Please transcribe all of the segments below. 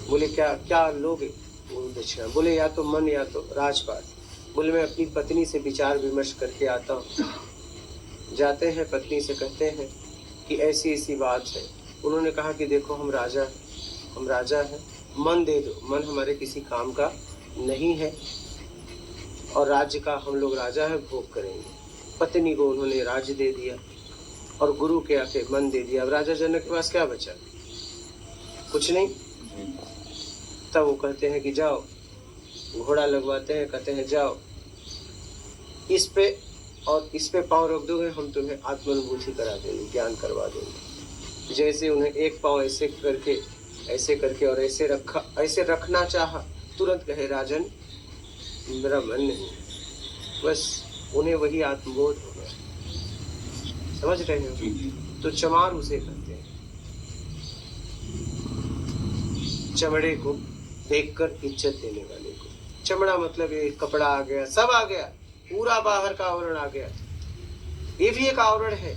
बोले क्या क्या लोगे दक्षिणा? बोले या तो मन या तो राजपाट। बोले मैं अपनी पत्नी से विचार विमर्श करके आता हूँ। जाते हैं, पत्नी से कहते हैं कि ऐसी ऐसी बात है। उन्होंने कहा कि देखो हम राजा हैं, मन दे दो। मन हमारे किसी काम का नहीं है और राज्य का हम लोग राजा है, भोग करेंगे। पत्नी को उन्होंने राज्य दे दिया और गुरु के आके मन दे दिया। अब राजा जनक के पास क्या बचा? कुछ नहीं। तब वो कहते हैं कि जाओ, घोड़ा लगवाते हैं, कहते हैं जाओ इस पे और इस पे पाँव रख दोगे, हम तुम्हें आत्मानुभूति करा देंगे, ज्ञान करवा देंगे। जैसे उन्हें एक पाँव ऐसे करके और ऐसे रखना चाहा, तुरंत कहे राजन मेरा मन नहीं। बस उन्हें वही आत्मबोध हो गया। समझ रहे हो? तो चमार उसे कहते हैं, चमड़े को देखकर इज्जत देने वाले को। चमड़ा मतलब ये कपड़ा आ गया, सब आ गया, पूरा बाहर का आवरण आ गया। ये भी एक आवरण है,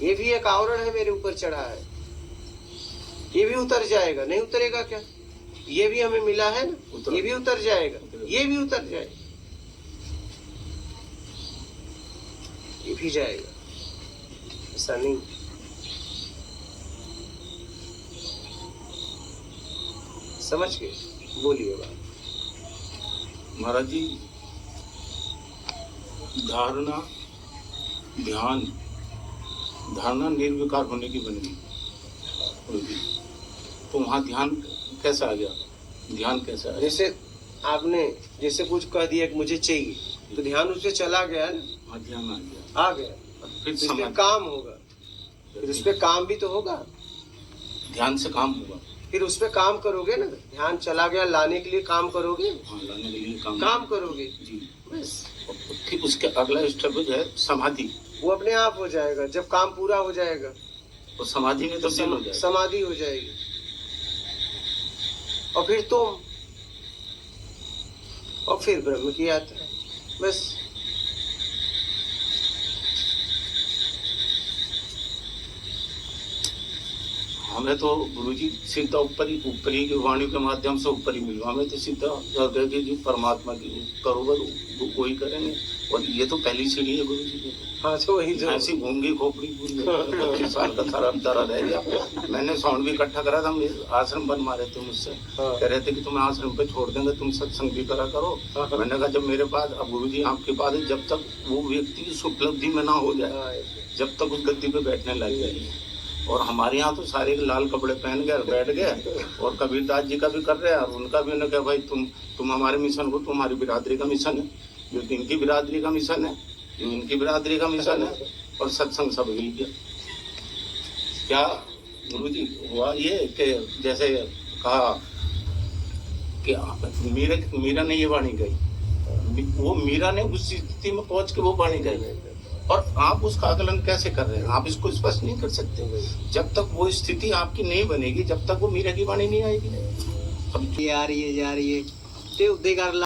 ये भी एक आवरण है, मेरे ऊपर चढ़ा है। ये भी उतर जाएगा, नहीं उतरेगा क्या? ये भी हमें मिला है ना, ये भी उतर जाएगा, ये भी उतर जाएगा, ये भी जाएगा, ऐसा नहीं। समझ गए? बोलिए बात। महाराज जी, धारणा निर्विकार होने की बन गई, तो वहाँ ध्यान कैसा आ गया? ध्यान कैसा आ गया? जैसे कुछ कह दिया कि मुझे चाहिए, तो ध्यान उससे चला गया ना। हाँ, ध्यान आ गया। फिर इस पे काम होगा, फिर उस पे काम भी तो होगा। ध्यान से काम होगा, फिर उस पे काम करोगे ना। ध्यान चला गया, लाने के लिए काम करोगे। हाँ, लाने के लिए काम करोगे जी। बस। फिर उसके अगला स्टेप जो है समाधि, वो अपने आप हो जाएगा। जब काम पूरा हो जाएगा तो समाधि में तब्दील हो जाएगा, समाधि हो जाएगी। और फिर तुम, और फिर ब्रह्म की यात्रा। बस। हमें तो गुरुजी सीधा ऊपर ही की वाणी के माध्यम से ऊपर ही मिला। हमें तो सीधा हृदय की जो परमात्मा की करोगे वो ही करेंगे। और ये तो पहली सीढ़ी है गुरुजी की। हाँ, तो वही जो ऐसी घूंगी खोपड़ी पूरी 25 साल का दरा रह गया। मैंने साउंड भी इकट्ठा करा था, आश्रम बन मारे थे मुझसे। कह रहे थे कि तुम्हें आश्रम पे छोड़ देंगे, तुम सत्संग भी करा करो। मैंने कहा जब मेरे पास, अब गुरुजी आपके पास है, जब तक वो व्यक्ति इस उपलब्धि में ना हो जाए, जब तक उस गद्दी पे बैठने लग जाए। और हमारे यहाँ तो सारे लाल कपड़े पहन गए और बैठ गए। और कबीरदास जी का भी कर रहे हैं, और उनका भी। उन्होंने कहा भाई तुम हमारे मिशन को, तुम्हारी बिरादरी का मिशन है, जो इनकी बिरादरी का मिशन है, जो इनकी बिरादरी का मिशन है, और सत्संग सब हिल गया। क्या गुरुजी हुआ ये कि जैसे कहा कि मीरा ने ये वाणी गई, वो मीरा ने उस स्थिति में पहुंच के वो वाणी गई। और आप उसका आकलन कैसे कर रहे हैं? आप इसको स्पष्ट नहीं कर सकते। जब तक वो स्थिति आपकी नहीं बनेगी, जब तक वो मीरा की वाणी नहीं आएगी। अब ये आ रही है, जा रही है,